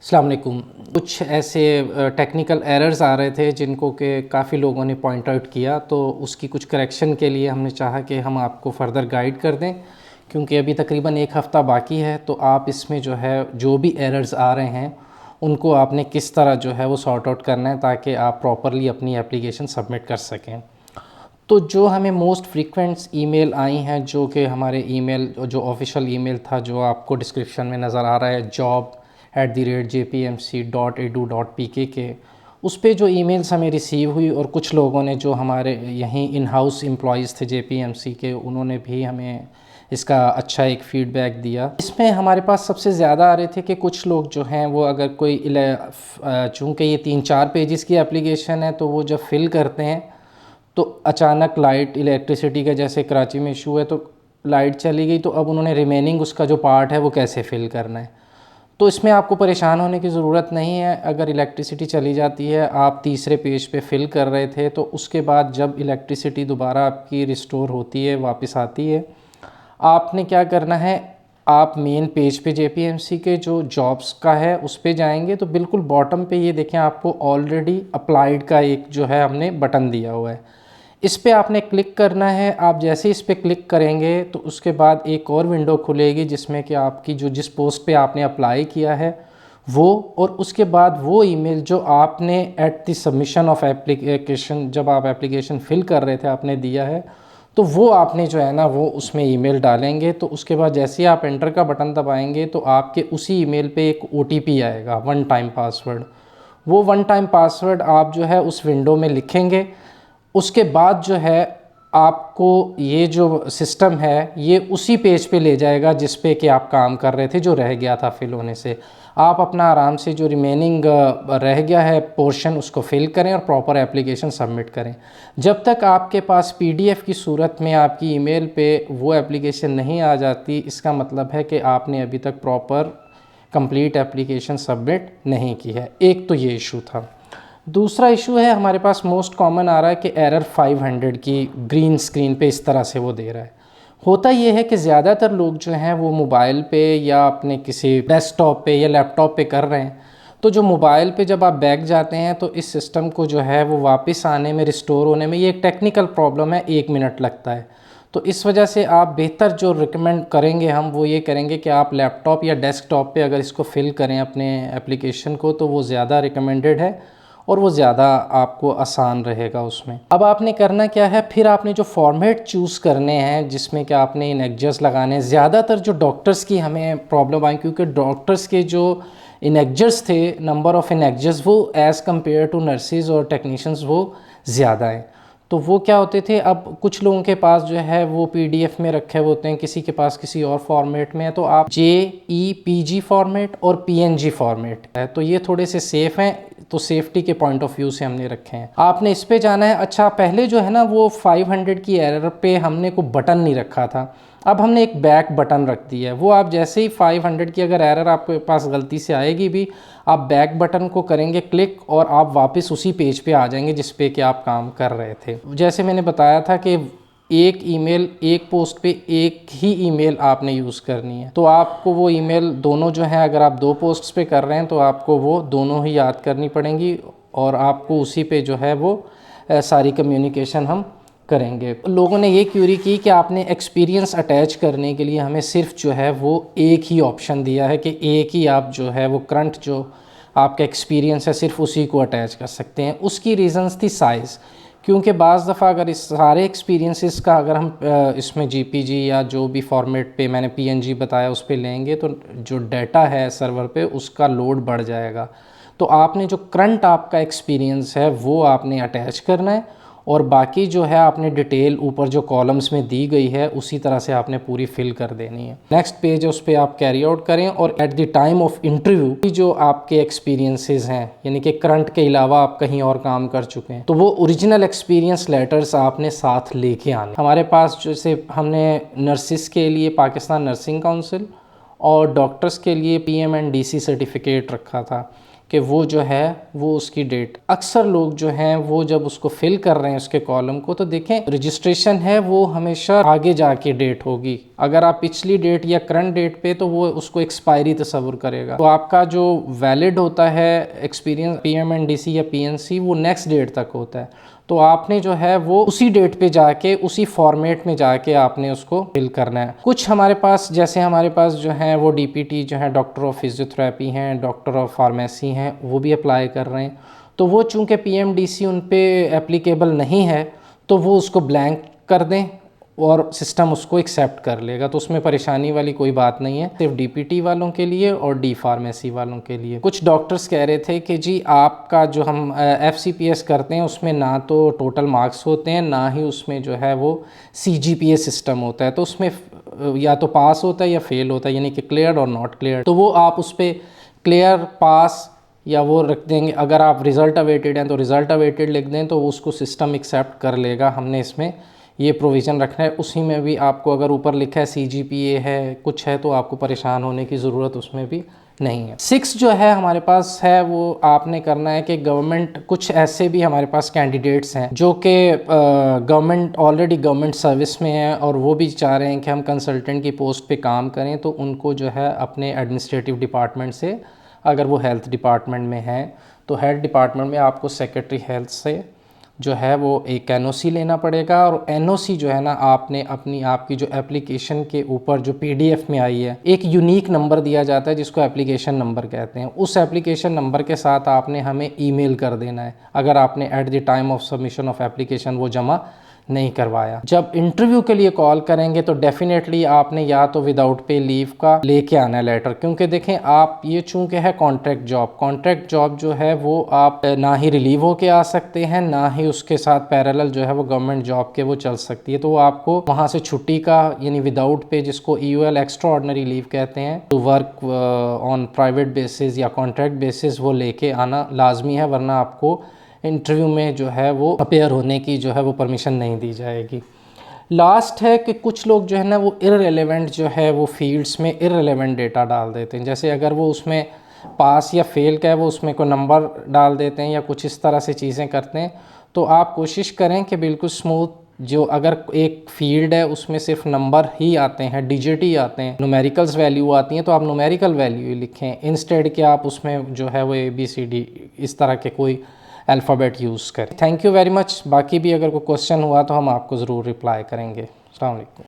अस्सलाम वालेकुम। कुछ ऐसे टेक्निकल एरर्स आ रहे थे जिनको के काफ़ी लोगों ने पॉइंट आउट किया, तो उसकी कुछ करेक्शन के लिए हमने चाहा कि हम आपको फ़र्दर गाइड कर दें, क्योंकि अभी तकरीबन एक हफ़्ता बाकी है। तो आप इसमें जो है जो भी एरर्स आ रहे हैं उनको आपने किस तरह जो है वो सॉर्ट आउट करना है ताकि आप प्रॉपरली अपनी एप्लीकेशन सबमिट कर सकें। तो जो हमें मोस्ट फ्रीक्वेंट्स ईमेल आई हैं, जो कि हमारे ईमेल जो ऑफिशियल ईमेल था जो आपको डिस्क्रिप्शन में नज़र आ रहा है, job@jpmc.edu.pk के, उस पे जो ईमेल्स हमें रिसीव हुई और कुछ लोगों ने जो हमारे यहीं इन हाउस एम्प्लॉयज़ थे जेपीएमसी के, उन्होंने भी हमें इसका अच्छा एक फ़ीडबैक दिया। इसमें हमारे पास सबसे ज़्यादा आ रहे थे कि कुछ लोग जो हैं वो अगर कोई चूँकि ये 3-4 पेजेस की एप्लीकेशन है, तो वो जब फ़िल करते हैं तो अचानक लाइट इलेक्ट्रिसिटी का जैसे कराची में इशू है, तो लाइट चली गई, तो अब उन्होंने रिमेनिंग उसका जो पार्ट है वो कैसे फ़िल करना है। तो इसमें आपको परेशान होने की ज़रूरत नहीं है। अगर इलेक्ट्रिसिटी चली जाती है, आप तीसरे पेज पे फ़िल कर रहे थे, तो उसके बाद जब इलेक्ट्रिसिटी दोबारा आपकी रिस्टोर होती है, वापस आती है, आपने क्या करना है, आप मेन पेज पे जेपीएमसी के जो जॉब्स का है उस पे जाएंगे, तो बिल्कुल बॉटम पे ये देखें आपको ऑलरेडी अप्लाइड का एक जो है हमने बटन दिया हुआ है, इस पे आपने क्लिक करना है। आप जैसे इस पे क्लिक करेंगे तो उसके बाद एक और विंडो खुलेगी जिसमें कि आपकी जो जिस पोस्ट पे आपने अप्लाई किया है वो, और उसके बाद वो ईमेल जो आपने at the submission of application, जब आप एप्लीकेशन फ़िल कर रहे थे, आपने दिया है, तो वो आपने जो है ना वो उसमें ईमेल डालेंगे। तो उसके बाद जैसे ही आप एंटर का बटन दबाएंगे तो आपके उसी ईमेल पे एक ओटीपी आएगा, वन टाइम पासवर्ड। वो वन टाइम पासवर्ड आप जो है उस विंडो में लिखेंगे। उसके बाद जो है आपको ये जो सिस्टम है ये उसी पेज पे ले जाएगा जिस पे कि आप काम कर रहे थे, जो रह गया था फिल होने से। आप अपना आराम से जो रिमेनिंग रह गया है पोर्शन उसको फिल करें और प्रॉपर एप्लीकेशन सबमिट करें। जब तक आपके पास पीडीएफ की सूरत में आपकी ईमेल पे वो एप्लीकेशन नहीं आ जाती, इसका मतलब है कि आपने अभी तक प्रॉपर कंप्लीट एप्लीकेशन सबमिट नहीं की है। एक तो ये इशू था। दूसरा इशू है हमारे पास मोस्ट कॉमन आ रहा है कि एरर 500 की ग्रीन स्क्रीन पे इस तरह से वो दे रहा है। होता ये है कि ज़्यादातर लोग जो हैं वो मोबाइल पे या अपने किसी डेस्कटॉप पे या लैपटॉप पे कर रहे हैं, तो जो मोबाइल पे जब आप बैक जाते हैं तो इस सिस्टम को जो है वो वापस आने में, रिस्टोर होने में, ये एक टेक्निकल प्रॉब्लम है, 1 मिनट लगता है। तो इस वजह से आप बेहतर जो रिकमेंड करेंगे हम वो ये करेंगे कि आप लैपटॉप या डेस्कटॉप पे अगर इसको फ़िल करें अपने एप्लीकेशन को, तो वो ज़्यादा रिकमेंडेड है और वो ज़्यादा आपको आसान रहेगा उसमें। अब आपने करना क्या है, फिर आपने जो फॉर्मेट चूज़ करने हैं जिसमें कि आपने इनेक्जर्स लगाने हैं। ज़्यादातर जो डॉक्टर्स की हमें प्रॉब्लम आई, क्योंकि डॉक्टर्स के जो इनेक्जर्स थे, नंबर ऑफ़ इनेक्जर्स, वो एज़ कम्पेयर टू नर्सिस और टेक्नीशियंस वो ज़्यादा हैं। तो वो क्या होते थे, अब कुछ लोगों के पास जो है वो पीडीएफ में रखे हुए होते हैं, किसी के पास किसी और फॉर्मेट में है। तो आप जेईपीजी फॉर्मेट और पीएनजी फॉर्मेट है, तो ये थोड़े से सेफ़ हैं, तो सेफ्टी के पॉइंट ऑफ व्यू से हमने रखे हैं। आपने इस पे जाना है। अच्छा, पहले जो है ना वो 500 की एरर पे हमने को बटन नहीं रखा था, अब हमने एक बैक बटन रख दिया है। वो आप जैसे ही 500 की अगर एरर आपके पास गलती से आएगी भी, आप बैक बटन को करेंगे क्लिक और आप वापस उसी पेज पे आ जाएंगे जिस पे कि आप काम कर रहे थे। जैसे मैंने बताया था कि एक ईमेल, एक पोस्ट पे एक ही ईमेल आपने यूज़ करनी है, तो आपको वो ईमेल दोनों जो है, अगर आप 2 पोस्ट्स पे कर रहे हैं तो आपको वो दोनों ही याद करनी पड़ेंगी और आपको उसी पे जो है वो सारी कम्युनिकेशन हम करेंगे। लोगों ने ये क्यूरी की कि आपने एक्सपीरियंस अटैच करने के लिए हमें सिर्फ जो है वो एक ही ऑप्शन दिया है कि एक ही आप जो है वो करंट जो आपका एक्सपीरियंस है सिर्फ उसी को अटैच कर सकते हैं। उसकी रीज़न्स थी साइज़, क्योंकि बाज़ दफ़ा अगर इस सारे एक्सपीरियंसेस का अगर हम इसमें जीपीजी या जो भी फॉर्मेट पे मैंने पीएनजी बताया उस पे लेंगे तो जो डाटा है सर्वर पे उसका लोड बढ़ जाएगा। तो आपने जो करंट आपका एक्सपीरियंस है वो आपने अटैच करना है और बाकी जो है आपने डिटेल ऊपर जो कॉलम्स में दी गई है उसी तरह से आपने पूरी फिल कर देनी है। नेक्स्ट पेज है उस पर आप कैरी आउट करें और at the time of interview जो आपके एक्सपीरियंसेस हैं, यानी कि करंट के अलावा आप कहीं और काम कर चुके हैं, तो वो ओरिजिनल एक्सपीरियंस लेटर्स आपने साथ लेके आने। हमारे पास जैसे हमने नर्सिस के लिए पाकिस्तान नर्सिंग काउंसिल और डॉक्टर्स के लिए पीएमएनडीसी सर्टिफिकेट रखा था। कि वो जो है वो उसकी डेट, अक्सर लोग जो हैं वो जब उसको फिल कर रहे हैं उसके कॉलम को, तो देखें रजिस्ट्रेशन है वो हमेशा आगे जाके डेट होगी। अगर आप पिछली डेट या करंट डेट पे, तो वो उसको एक्सपायरी तस्वुर करेगा। तो आपका जो वैलिड होता है एक्सपीरियंस पीएमएनडीसी या पीएनसी, वो नेक्स्ट डेट तक होता है। तो आपने जो है वो उसी डेट पे जाके उसी फॉर्मेट में जाके आपने उसको फिल करना है। कुछ हमारे पास, जैसे हमारे पास जो है वो डीपीटी जो है डॉक्टर ऑफ फिजियोथेरेपी हैं, डॉक्टर ऑफ फार्मेसी हैं, वो भी अप्लाई कर रहे हैं। तो वो चूँकि पीएमडीसी उन पे एप्लीकेबल नहीं है, तो वो उसको ब्लैंक कर दें और सिस्टम उसको एक्सेप्ट कर लेगा। तो उसमें परेशानी वाली कोई बात नहीं है, सिर्फ डीपीटी वालों के लिए और डी फार्मेसी वालों के लिए। कुछ डॉक्टर्स कह रहे थे कि जी आपका जो हम एफसीपीएस करते हैं उसमें ना तो टोटल मार्क्स होते हैं, ना ही उसमें जो है वो सीजीपीए सिस्टम होता है। तो उसमें या तो पास होता है या फेल होता है, यानी कि क्लियर और नॉट क्लियर। तो वो आप उस पर क्लियर, पास या वो रख देंगे। अगर आप रिज़ल्ट अवेटेड हैं तो रिज़ल्ट अवेटेड लिख दें, तो उसको सिस्टम एक्सेप्ट कर लेगा। हमने इसमें ये प्रोविज़न रखना है। उसी में भी आपको अगर ऊपर लिखा है सीजीपीए है, कुछ है, तो आपको परेशान होने की ज़रूरत उसमें भी नहीं है। 6 जो है हमारे पास है, वो आपने करना है कि गवर्नमेंट, कुछ ऐसे भी हमारे पास कैंडिडेट्स हैं जो कि गवर्नमेंट ऑलरेडी गवर्नमेंट सर्विस में हैं और वो भी चाह रहे हैं कि हम कंसल्टेंट की पोस्ट पे काम करें। तो उनको जो है अपने एडमिनिस्ट्रेटिव डिपार्टमेंट से, अगर वो हेल्थ डिपार्टमेंट में है तो हेल्थ डिपार्टमेंट में आपको सेक्रेटरी हेल्थ से जो है वो एक एनओसी लेना पड़ेगा। और एनओसी जो है ना, आपने अपनी आपकी जो एप्लीकेशन के ऊपर जो पीडीएफ में आई है, एक यूनिक नंबर दिया जाता है जिसको एप्लीकेशन नंबर कहते हैं। उस एप्लीकेशन नंबर के साथ आपने हमें ईमेल कर देना है, अगर आपने at the time of submission of application वो जमा नहीं करवाया। जब इंटरव्यू के लिए कॉल करेंगे तो डेफिनेटली आपने या तो विदाउट पे लीव का लेके आना है लेटर, क्योंकि देखें आप ये चूंकि है कॉन्ट्रैक्ट जॉब जो है वो आप ना ही रिलीव होके आ सकते हैं, ना ही उसके साथ पैरेलल जो है वो गवर्नमेंट जॉब के वो चल सकती है। तो वो आपको वहाँ से छुट्टी का, यानी विदाउट पे, जिसको ईयूएल एक्स्ट्रा ऑर्डिनरी लीव कहते हैं, to work on private basis या कॉन्ट्रैक्ट बेसिस, वो लेके आना लाजमी है, वरना आपको इंटरव्यू में जो है वो अपेयर होने की जो है वो परमिशन नहीं दी जाएगी। लास्ट है कि कुछ लोग जो है ना वो इररिलेवेंट जो है वो फील्ड्स में इररिलेवेंट डेटा डाल देते हैं। जैसे अगर वो उसमें पास या फेल का है, वो उसमें कोई नंबर डाल देते हैं या कुछ इस तरह से चीज़ें करते हैं। तो आप कोशिश करें कि बिल्कुल स्मूथ, जो अगर एक फील्ड है उसमें सिर्फ नंबर ही आते हैं, डिजिट ही आते हैं, न्यूमेरिकल्स वैल्यू आती हैं, तो आप न्यूमेरिकल वैल्यू ही लिखें, इंस्टेड कि आप उसमें जो है वो ABCD इस तरह के कोई अल्फ़ाबेट यूज़ करें। Thank you very much. बाकी भी अगर कोई क्वेश्चन हुआ तो हम आपको ज़रूर रिप्लाई करेंगे। अस्सलाम वालेकुम।